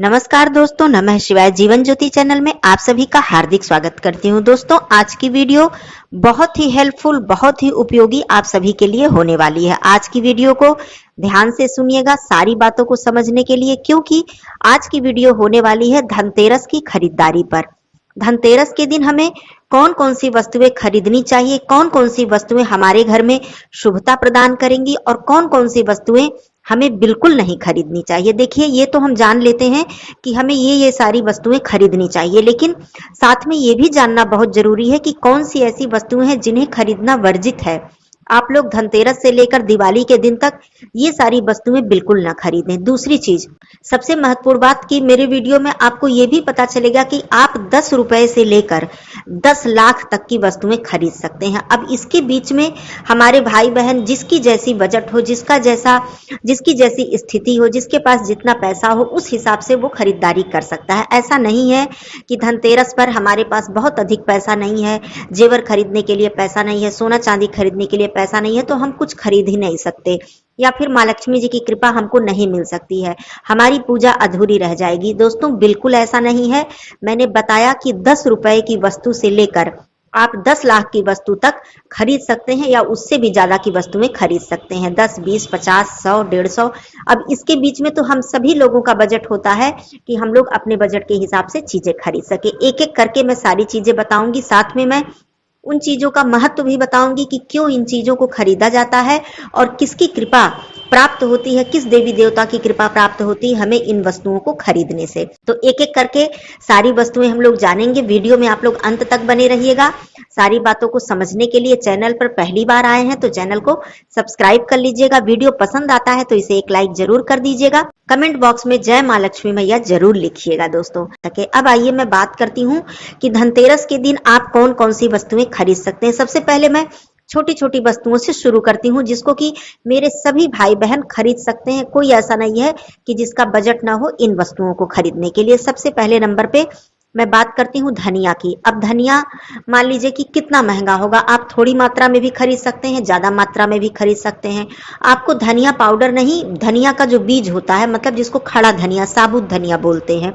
नमस्कार दोस्तों, नमः शिवाय। जीवन ज्योति चैनल में आप सभी का हार्दिक स्वागत करती हूँ। दोस्तों, आज की वीडियो बहुत ही हेल्पफुल, बहुत ही उपयोगी आप सभी के लिए होने वाली है। आज की वीडियो को ध्यान से सुनिएगा सारी बातों को समझने के लिए, क्योंकि आज की वीडियो होने वाली है धनतेरस की खरीदारी पर। धनतेरस के दिन हमें कौन कौन सी वस्तुएं खरीदनी चाहिए, कौन कौन सी वस्तुएं हमारे घर में शुभता प्रदान करेंगी और कौन कौन सी वस्तुएं हमें बिल्कुल नहीं खरीदनी चाहिए। देखिए, ये तो हम जान लेते हैं कि हमें ये सारी वस्तुएं खरीदनी चाहिए, लेकिन साथ में ये भी जानना बहुत जरूरी है कि कौन सी ऐसी वस्तुएं हैं जिन्हें खरीदना वर्जित है। आप लोग धनतेरस से लेकर दिवाली के दिन तक ये सारी वस्तुएं बिल्कुल ना खरीदें। दूसरी चीज, सबसे महत्वपूर्ण बात कि मेरे वीडियो में आपको ये भी पता चलेगा कि आप 10 रुपए से लेकर 10 लाख तक की वस्तुएं खरीद सकते हैं। अब इसके बीच में हमारे भाई बहन जिसकी जैसी बजट हो, जिसकी जैसी स्थिति हो, जिसके पास जितना पैसा हो, उस हिसाब से वो खरीदारी कर सकता है। ऐसा नहीं है कि धनतेरस पर हमारे पास बहुत अधिक पैसा नहीं है, जेवर खरीदने के लिए पैसा नहीं है, सोना चांदी खरीदने के लिए पैसा नहीं है, तो हम कुछ खरीद ही नहीं सकते, या फिर माँ लक्ष्मी जी की कृपा हमको नहीं मिल सकती है, हमारी पूजा अधूरी रह जाएगी। दोस्तों, बिल्कुल ऐसा नहीं है। मैंने बताया कि 10 रुपए की वस्तु से लेकर आप 10 लाख की वस्तु तक खरीद सकते हैं, या उससे भी ज्यादा की वस्तुएं खरीद सकते हैं। 10, 20, 50, 100, 150। अब इसके बीच में तो हम सभी लोगों का बजट होता है कि हम लोग अपने बजट के हिसाब से चीजें खरीद सके। एक एक करके मैं सारी चीजें बताऊंगी, साथ में मैं उन चीजों का महत्व भी बताऊंगी कि क्यों इन चीजों को खरीदा जाता है और किसकी कृपा प्राप्त होती है, किस देवी देवता की कृपा प्राप्त होती है हमें इन वस्तुओं को खरीदने से। तो एक एक करके सारी वस्तुएं हम लोग जानेंगे। वीडियो में आप लोग अंत तक बने रहिएगा। सारी बातों को समझने के लिए चैनल पर पहली बार आए हैं तो चैनल को सब्सक्राइब कर लीजिएगा। वीडियो पसंद आता है तो इसे एक लाइक जरूर कर दीजिएगा। कमेंट बॉक्स में जय माँ लक्ष्मी मैया जरूर लिखिएगा दोस्तों। अब आइए मैं बात करती हूँ कि धनतेरस के दिन आप कौन कौन सी वस्तुएं खरीद सकते हैं। सबसे पहले मैं छोटी छोटी वस्तुओं से शुरू करती हूँ, जिसको कि मेरे सभी भाई बहन खरीद सकते हैं। कोई ऐसा नहीं है कि जिसका बजट ना हो इन वस्तुओं को खरीदने के लिए। सबसे पहले नंबर पे मैं बात करती हूँ धनिया की। अब धनिया मान लीजिए कि कितना महंगा होगा, आप थोड़ी मात्रा में भी खरीद सकते हैं, ज्यादा मात्रा में भी खरीद सकते हैं। आपको धनिया पाउडर नहीं, धनिया का जो बीज होता है, मतलब जिसको खड़ा धनिया, साबुत धनिया बोलते हैं,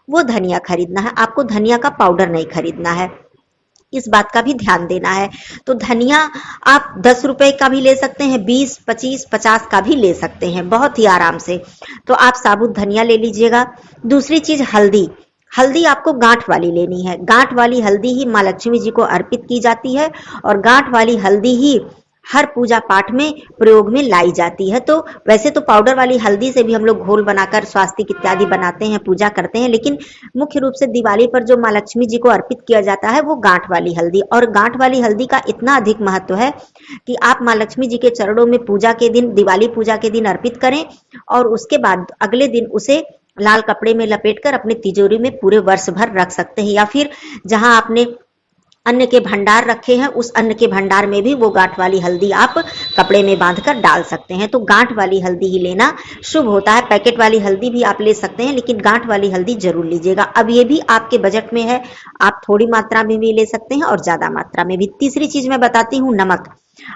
वो धनिया खरीदना है। आपको धनिया का पाउडर नहीं खरीदना है, इस बात का भी ध्यान देना है। तो धनिया आप 10 रुपए का भी ले सकते हैं, 20, 25, 50 का भी ले सकते हैं, बहुत ही आराम से। तो आप साबुत धनिया ले लीजिएगा। दूसरी चीज हल्दी। हल्दी आपको गांठ वाली लेनी है। गांठ वाली हल्दी ही माँ लक्ष्मी जी को अर्पित की जाती है और गांठ वाली हल्दी ही हर पूजा पाठ में प्रयोग में लाई जाती है। तो वैसे तो पाउडर वाली हल्दी से भी हम लोग घोल बनाकर स्वास्तिक इत्यादि बनाते हैं, पूजा करते हैं, लेकिन मुख्य रूप से दिवाली पर जो माँ लक्ष्मी जी को अर्पित किया जाता है वो गांठ वाली हल्दी। और गांठ वाली हल्दी का इतना अधिक महत्व है कि आप माँ लक्ष्मी जी के चरणों में पूजा के दिन, दिवाली पूजा के दिन अर्पित करें और उसके बाद अगले दिन उसे लाल कपड़े में लपेटकर अपने तिजोरी में पूरे वर्ष भर रख सकते हैं, या फिर जहां आपने अन्न के भंडार रखे हैं उस अन्न के भंडार में भी वो गांठ वाली हल्दी आप कपड़े में बांधकर डाल सकते हैं। तो गांठ वाली हल्दी ही लेना शुभ होता है। पैकेट वाली हल्दी भी आप ले सकते हैं, लेकिन गांठ वाली हल्दी जरूर लीजिएगा। अब ये भी आपके बजट में है, आप थोड़ी मात्रा में भी ले सकते हैं और ज्यादा मात्रा में भी। तीसरी चीज मैं बताती हूँ नमक।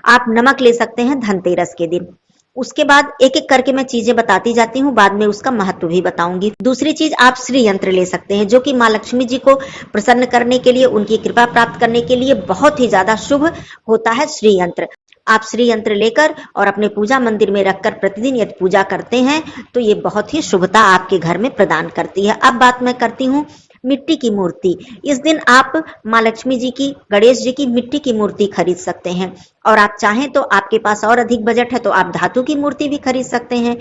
आप नमक ले सकते हैं धनतेरस के दिन। उसके बाद एक एक करके मैं चीजें बताती जाती हूँ, बाद में उसका महत्व भी बताऊंगी। दूसरी चीज, आप श्री यंत्र ले सकते हैं, जो कि माँ लक्ष्मी जी को प्रसन्न करने के लिए, उनकी कृपा प्राप्त करने के लिए बहुत ही ज्यादा शुभ होता है श्री यंत्र। आप श्री यंत्र लेकर और अपने पूजा मंदिर में रखकर प्रतिदिन यदि पूजा करते हैं तो ये बहुत ही शुभता आपके घर में प्रदान करती है। अब बात मैं करती हूँ मिट्टी की मूर्ति। इस दिन आप माँ लक्ष्मी जी की, गणेश जी की मिट्टी की मूर्ति खरीद सकते हैं, और आप चाहें तो आपके पास और अधिक बजट है तो आप धातु की मूर्ति भी खरीद सकते हैं।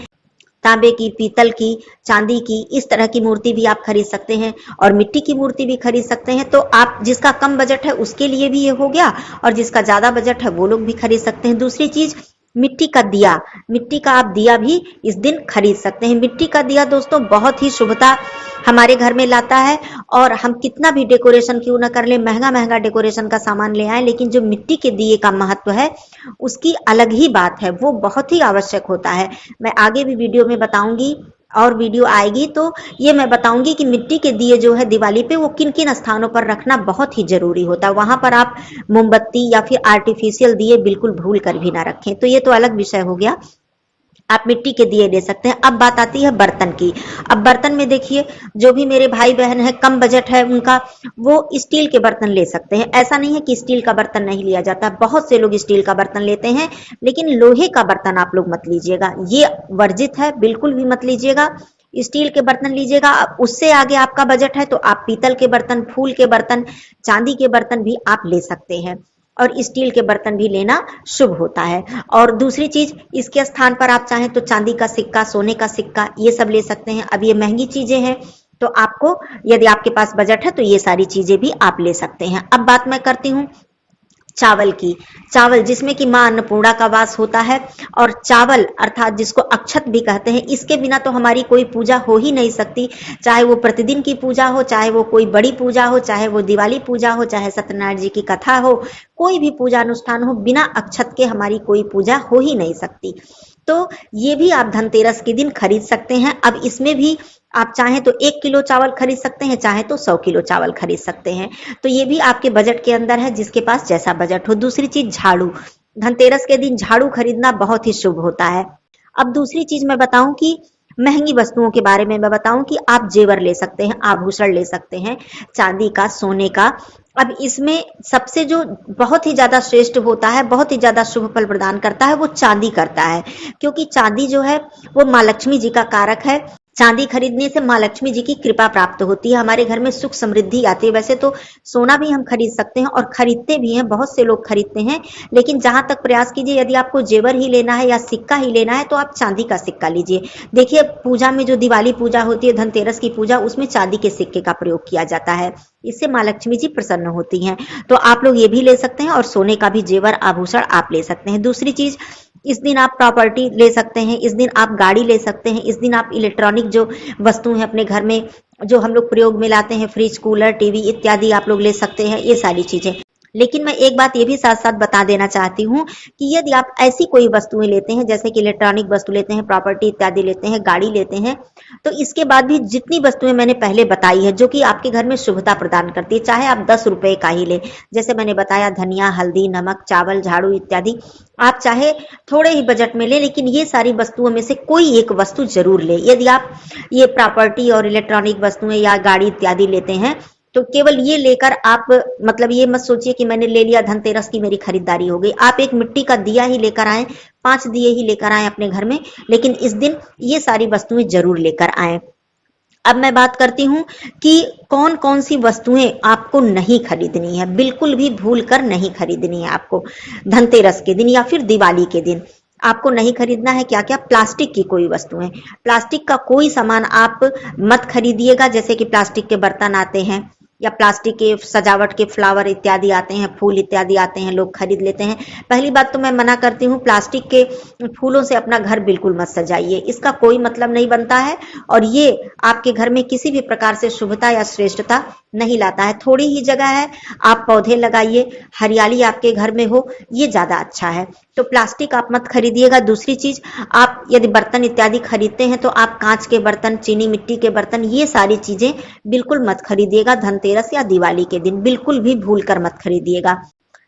तांबे की, पीतल की, चांदी की, इस तरह की मूर्ति भी आप खरीद सकते हैं और मिट्टी की मूर्ति भी खरीद सकते हैं। तो आप, जिसका कम बजट है उसके लिए भी ये हो गया, और जिसका ज्यादा बजट है वो लोग भी खरीद सकते हैं। दूसरी चीज, मिट्टी का दिया। मिट्टी का आप दिया भी इस दिन खरीद सकते हैं। मिट्टी का दिया दोस्तों बहुत ही शुभता हमारे घर में लाता है, और हम कितना भी डेकोरेशन क्यों ना कर ले, महंगा महंगा डेकोरेशन का सामान ले आए, लेकिन जो मिट्टी के दिए का महत्व है उसकी अलग ही बात है, वो बहुत ही आवश्यक होता है। मैं आगे भी वीडियो में बताऊंगी, और वीडियो आएगी तो ये मैं बताऊंगी कि मिट्टी के दिए जो है दिवाली पे वो किन किन स्थानों पर रखना बहुत ही जरूरी होता है। वहां पर आप मोमबत्ती या फिर आर्टिफिशियल दिए बिल्कुल भूल कर भी ना रखें। तो ये तो अलग विषय हो गया। आप मिट्टी के दिए ले सकते हैं। अब बात आती है बर्तन की। अब बर्तन में देखिए, जो भी मेरे भाई बहन है, कम बजट है उनका, वो स्टील के बर्तन ले सकते हैं। ऐसा नहीं है कि स्टील का बर्तन नहीं लिया जाता, बहुत से लोग स्टील का बर्तन लेते हैं, लेकिन लोहे का बर्तन आप लोग मत लीजिएगा, ये वर्जित है, बिल्कुल भी मत लीजिएगा। स्टील के बर्तन लीजिएगा। उससे आगे आपका बजट है तो आप पीतल के बर्तन, फूल के बर्तन, चांदी के बर्तन भी आप ले सकते हैं, और स्टील के बर्तन भी लेना शुभ होता है। और दूसरी चीज, इसके स्थान पर आप चाहें तो चांदी का सिक्का, सोने का सिक्का, ये सब ले सकते हैं। अब ये महंगी चीजें हैं, तो आपको, यदि आपके पास बजट है तो ये सारी चीजें भी आप ले सकते हैं। अब बात मैं करती हूँ चावल की। चावल जिसमें कि मां अन्नपूर्णा का वास होता है, और चावल अर्थात जिसको अक्षत भी कहते हैं, इसके बिना तो हमारी कोई पूजा हो ही नहीं सकती। चाहे वो प्रतिदिन की पूजा हो, चाहे वो कोई बड़ी पूजा हो, चाहे वो दिवाली पूजा हो, चाहे सत्यनारायण जी की कथा हो, कोई भी पूजा अनुष्ठान हो, बिना अक्षत के हमारी कोई पूजा हो ही नहीं सकती। तो ये भी आप धनतेरस के दिन खरीद सकते हैं। अब इसमें भी आप चाहें तो 1 किलो चावल खरीद सकते हैं, चाहे तो 100 किलो चावल खरीद सकते हैं। तो ये भी आपके बजट के अंदर है, जिसके पास जैसा बजट हो। दूसरी चीज, झाड़ू। धनतेरस के दिन झाड़ू खरीदना बहुत ही शुभ होता है। अब दूसरी चीज मैं बताऊं कि महंगी वस्तुओं के बारे में मैं बताऊं कि आप जेवर ले सकते हैं, आभूषण ले सकते हैं, चांदी का, सोने का। अब इसमें सबसे जो बहुत ही ज्यादा श्रेष्ठ होता है, बहुत ही ज्यादा शुभ फल प्रदान करता है, वो चांदी करता है, क्योंकि चांदी जो है वो माँ लक्ष्मी जी का कारक है। चांदी खरीदने से माँ लक्ष्मी जी की कृपा प्राप्त होती है, हमारे घर में सुख समृद्धि आती है। वैसे तो सोना भी हम खरीद सकते हैं, और खरीदते भी हैं, बहुत से लोग खरीदते हैं, लेकिन जहां तक प्रयास कीजिए, यदि आपको जेवर ही लेना है या सिक्का ही लेना है तो आप चांदी का सिक्का लीजिए। देखिए, पूजा में जो दिवाली पूजा होती है, धनतेरस की पूजा, उसमें चांदी के सिक्के का प्रयोग किया जाता है, इससे माँ लक्ष्मी जी प्रसन्न होती हैं। तो आप लोग ये भी ले सकते हैं, और सोने का भी जेवर आभूषण आप ले सकते हैं। दूसरी चीज, इस दिन आप प्रॉपर्टी ले सकते हैं, इस दिन आप गाड़ी ले सकते हैं, इस दिन आप इलेक्ट्रॉनिक जो वस्तु है अपने घर में, जो हम लोग प्रयोग में लाते हैं, फ्रिज, कूलर, टीवी इत्यादि आप लोग ले सकते हैं, ये सारी चीजें। लेकिन मैं एक बात ये भी साथ साथ बता देना चाहती हूँ कि यदि आप ऐसी कोई वस्तुएं लेते हैं, जैसे कि इलेक्ट्रॉनिक वस्तु लेते हैं, प्रॉपर्टी इत्यादि लेते हैं, गाड़ी लेते हैं, तो इसके बाद भी जितनी वस्तुएं मैंने पहले बताई है, जो कि आपके घर में शुभता प्रदान करती है, चाहे आप 10 रुपए का ही ले, जैसे मैंने बताया, धनिया, हल्दी, नमक, चावल, झाड़ू इत्यादि, आप चाहे थोड़े ही बजट में ले, लेकिन ये सारी वस्तुओं में से कोई एक वस्तु जरूर ले। यदि आप ये प्रॉपर्टी और इलेक्ट्रॉनिक वस्तुएं या गाड़ी इत्यादि लेते हैं, तो केवल ये लेकर आप, मतलब ये मत सोचिए कि मैंने ले लिया, धनतेरस की मेरी खरीदारी हो गई। आप एक मिट्टी का दिया ही लेकर आए, 5 दिए ही लेकर आए अपने घर में, लेकिन इस दिन ये सारी वस्तुएं जरूर लेकर आए। अब मैं बात करती हूं कि कौन कौन सी वस्तुएं आपको नहीं खरीदनी है, बिल्कुल भी भूल कर नहीं खरीदनी है आपको धनतेरस के दिन या फिर दिवाली के दिन। आपको नहीं खरीदना है क्या क्या? प्लास्टिक की कोई वस्तुएं, प्लास्टिक का कोई सामान आप मत खरीदिएगा, जैसे कि प्लास्टिक के बर्तन आते हैं, या प्लास्टिक के सजावट के फ्लावर इत्यादि आते हैं, फूल इत्यादि आते हैं, लोग खरीद लेते हैं। पहली बात तो मैं मना करती हूँ, प्लास्टिक के फूलों से अपना घर बिल्कुल मत सजाइए, इसका कोई मतलब नहीं बनता है, और ये आपके घर में किसी भी प्रकार से शुभता या श्रेष्ठता नहीं लाता है। थोड़ी ही जगह है, आप पौधे लगाइए, हरियाली आपके घर में हो, ये ज्यादा अच्छा है। तो प्लास्टिक आप मत खरीदिएगा। दूसरी चीज, आप यदि बर्तन इत्यादि खरीदते हैं तो आप कांच के बर्तन, चीनी मिट्टी के बर्तन, ये सारी चीजें बिल्कुल मत खरीदिएगा धनतेरस या दिवाली के दिन, बिल्कुल भी भूल कर मत खरीदिएगा।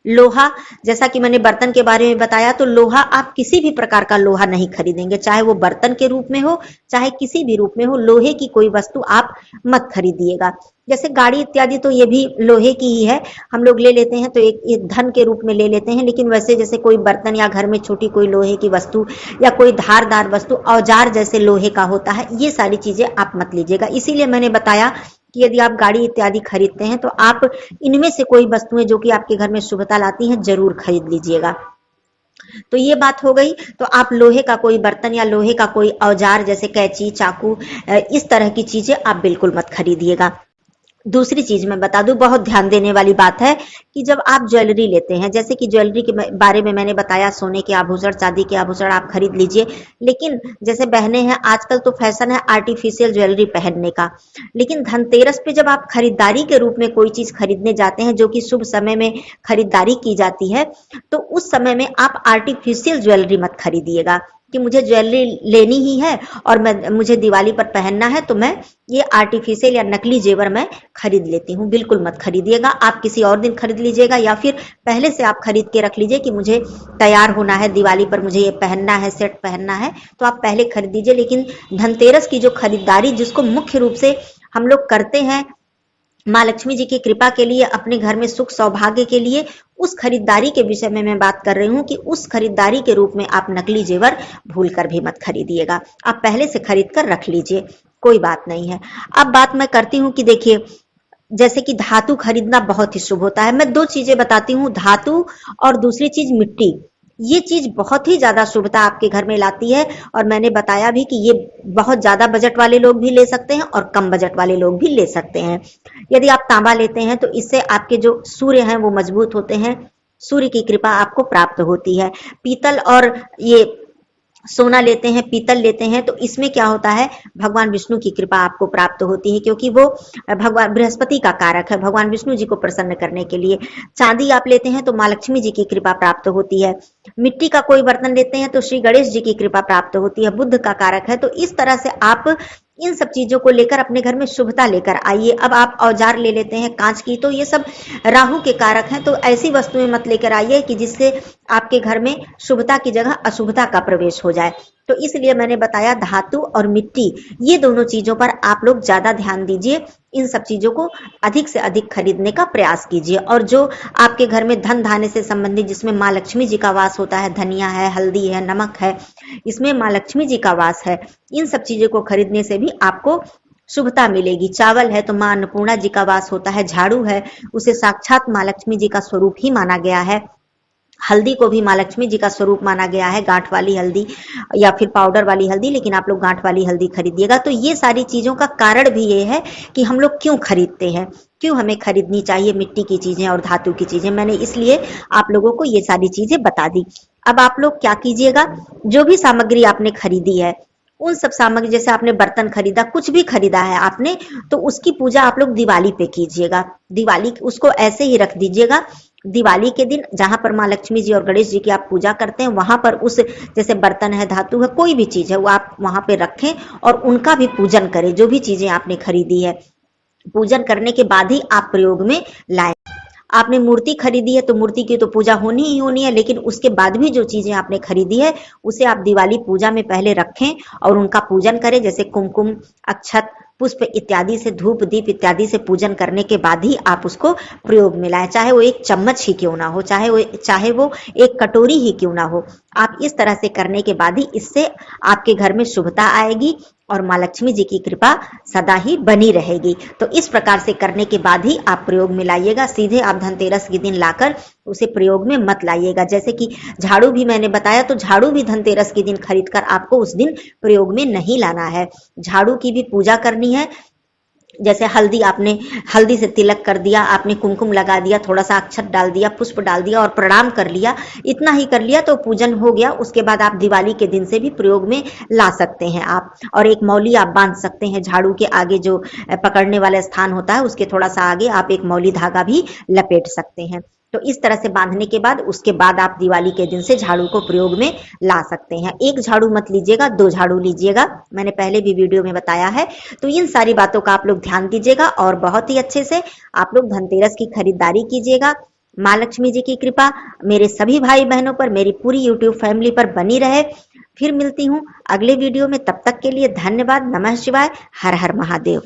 लोहा, जैसा कि मैंने बर्तन के बारे में बताया, तो लोहा आप किसी भी प्रकार का लोहा नहीं खरीदेंगे, चाहे वो बर्तन के रूप में हो, चाहे किसी भी रूप में हो, लोहे की कोई वस्तु आप मत खरीदिएगा। जैसे गाड़ी इत्यादि तो ये भी लोहे की ही है, हम लोग ले लेते हैं तो एक धन के रूप में ले लेते हैं, लेकिन वैसे जैसे कोई बर्तन या घर में छोटी कोई लोहे की वस्तु या कोई धारदार वस्तु, औजार जैसे लोहे का होता है, ये सारी चीजें आप मत लीजिएगा। इसीलिए मैंने बताया कि यदि आप गाड़ी इत्यादि खरीदते हैं तो आप इनमें से कोई वस्तुएं जो कि आपके घर में शुभता लाती हैं जरूर खरीद लीजिएगा। तो ये बात हो गई। तो आप लोहे का कोई बर्तन या लोहे का कोई औजार जैसे कैंची, चाकू, इस तरह की चीजें आप बिल्कुल मत खरीदिएगा। दूसरी चीज मैं बता दूं, बहुत ध्यान देने वाली बात है कि जब आप ज्वेलरी लेते हैं, जैसे कि ज्वेलरी के बारे में मैंने बताया, सोने के आभूषण, चांदी के आभूषण आप खरीद लीजिए, लेकिन जैसे बहनें हैं, आजकल तो फैशन है आर्टिफिशियल ज्वेलरी पहनने का, लेकिन धनतेरस पे जब आप खरीदारी के रूप में कोई चीज खरीदने जाते हैं, जो कि शुभ समय में खरीदारी की जाती है, तो उस समय में आप आर्टिफिशियल ज्वेलरी मत खरीदिएगा। कि मुझे ज्वेलरी लेनी ही है और मुझे दिवाली पर पहनना है, तो मैं ये आर्टिफिशियल या नकली जेवर मैं खरीद लेती हूँ। बिल्कुल मत खरीदिएगा, आप किसी और दिन खरीद लीजिएगा या फिर पहले से आप खरीद के रख लीजिए कि मुझे तैयार होना है, दिवाली पर मुझे ये पहनना है, सेट पहनना है, तो आप पहले खरीद लीजिए। लेकिन धनतेरस की जो खरीदारी जिसको मुख्य रूप से हम लोग करते हैं माँ लक्ष्मी जी की कृपा के लिए, अपने घर में सुख सौभाग्य के लिए, उस खरीदारी के विषय में मैं बात कर रही हूँ कि उस खरीदारी के रूप में आप नकली जेवर भूल कर भी मत खरीदिएगा। आप पहले से खरीद कर रख लीजिए, कोई बात नहीं है। अब बात मैं करती हूँ कि देखिए, जैसे कि धातु खरीदना बहुत ही शुभ होता है। मैं दो चीजें बताती हूँ, धातु और दूसरी चीज मिट्टी। ये चीज बहुत ही ज्यादा शुभता आपके घर में लाती है और मैंने बताया भी कि ये बहुत ज्यादा बजट वाले लोग भी ले सकते हैं और कम बजट वाले लोग भी ले सकते हैं। यदि आप तांबा लेते हैं तो इससे आपके जो सूर्य हैं वो मजबूत होते हैं, सूर्य की कृपा आपको प्राप्त होती है। पीतल और ये सोना लेते हैं, पीतल लेते हैं, तो इसमें क्या होता है, भगवान विष्णु की कृपा आपको प्राप्त होती है, क्योंकि वो भगवान बृहस्पति का कारक है, भगवान विष्णु जी को प्रसन्न करने के लिए। चांदी आप लेते हैं तो माँ लक्ष्मी जी की कृपा प्राप्त होती है। मिट्टी का कोई बर्तन लेते हैं तो श्री गणेश जी की कृपा प्राप्त होती है, बुद्ध का कारक है। तो इस तरह से आप इन सब चीजों को लेकर अपने घर में शुभता लेकर आइए। अब आप औजार ले लेते हैं कांच की, तो ये सब राहु के कारक हैं, तो ऐसी वस्तुएं मत लेकर आइए कि जिससे आपके घर में शुभता की जगह अशुभता का प्रवेश हो जाए। तो इसलिए मैंने बताया धातु और मिट्टी, ये दोनों चीजों पर आप लोग ज्यादा ध्यान दीजिए। इन सब चीजों को अधिक से अधिक खरीदने का प्रयास कीजिए। और जो आपके घर में धन धान्य से संबंधित, जिसमें माँ लक्ष्मी जी का वास होता है, धनिया है, हल्दी है, नमक है, इसमें माँ लक्ष्मी जी का वास है, इन सब चीजों को खरीदने से भी आपको शुभता मिलेगी। चावल है तो माँ अन्नपूर्णा जी का वास होता है, झाड़ू है उसे साक्षात माँ लक्ष्मी जी का स्वरूप ही माना गया है, हल्दी को भी माँ लक्ष्मी जी का स्वरूप माना गया है, गांठ वाली हल्दी या फिर पाउडर वाली हल्दी, लेकिन आप लोग गांठ वाली हल्दी खरीदिएगा। तो ये सारी चीजों का कारण भी ये है कि हम लोग क्यों खरीदते हैं, क्यों हमें खरीदनी चाहिए मिट्टी की चीजें और धातु की चीजें। मैंने इसलिए आप लोगों को ये सारी चीजें बता दी। अब आप लोग क्या कीजिएगा, जो भी सामग्री आपने खरीदी है, उन सब सामग्री, जैसे आपने बर्तन खरीदा, कुछ भी खरीदा है आपने, तो उसकी पूजा आप लोग दिवाली पे कीजिएगा। दिवाली उसको ऐसे ही रख दीजिएगा। दिवाली के दिन जहां पर माँ लक्ष्मी जी और गणेश जी की आप पूजा करते हैं, वहां पर उस, जैसे बर्तन है, धातु है, कोई भी चीज है, वो आप वहां पे रखें और उनका भी पूजन करें। जो भी चीजें आपने खरीदी है, पूजन करने के बाद ही आप प्रयोग में लाएं। आपने मूर्ति खरीदी है तो मूर्ति की तो पूजा होनी ही होनी है, लेकिन उसके बाद भी जो चीजें आपने खरीदी है उसे आप दिवाली पूजा में पहले रखें और उनका पूजन करें। जैसे कुमकुम, अक्षत, पुष्प इत्यादि से, धूप दीप इत्यादि से पूजन करने के बाद ही आप उसको प्रयोग में लाएं। चाहे वो एक चम्मच ही क्यों ना हो, चाहे वो एक कटोरी ही क्यों ना हो, आप इस तरह से करने के बाद ही इससे आपके घर में शुभता आएगी और माँ लक्ष्मी जी की कृपा सदा ही बनी रहेगी। तो इस प्रकार से करने के बाद ही आप प्रयोग में लाइएगा। सीधे आप धनतेरस के दिन लाकर उसे प्रयोग में मत लाइएगा। जैसे कि झाड़ू भी मैंने बताया, तो झाड़ू भी धनतेरस के दिन खरीदकर आपको उस दिन प्रयोग में नहीं लाना है। झाड़ू की भी पूजा करनी है। जैसे हल्दी, आपने हल्दी से तिलक कर दिया, आपने कुमकुम लगा दिया, थोड़ा सा अक्षत डाल दिया, पुष्प डाल दिया और प्रणाम कर लिया, इतना ही कर लिया तो पूजन हो गया। उसके बाद आप दिवाली के दिन से भी प्रयोग में ला सकते हैं आप। और एक मौली आप बांध सकते हैं, झाड़ू के आगे जो पकड़ने वाला स्थान होता है उसके थोड़ा सा आगे आप एक मौली धागा भी लपेट सकते हैं। तो इस तरह से बांधने के बाद उसके बाद आप दिवाली के दिन से झाड़ू को प्रयोग में ला सकते हैं। एक झाड़ू मत लीजिएगा, 2 झाड़ू लीजिएगा, मैंने पहले भी वीडियो में बताया है। तो इन सारी बातों का आप लोग ध्यान दीजिएगा और बहुत ही अच्छे से आप लोग धनतेरस की खरीदारी कीजिएगा। माँ लक्ष्मी जी की कृपा मेरे सभी भाई बहनों पर, मेरी पूरी यूट्यूब फैमिली पर बनी रहे। फिर मिलती हूँ अगले वीडियो में, तब तक के लिए धन्यवाद। नमः शिवाय, हर हर महादेव।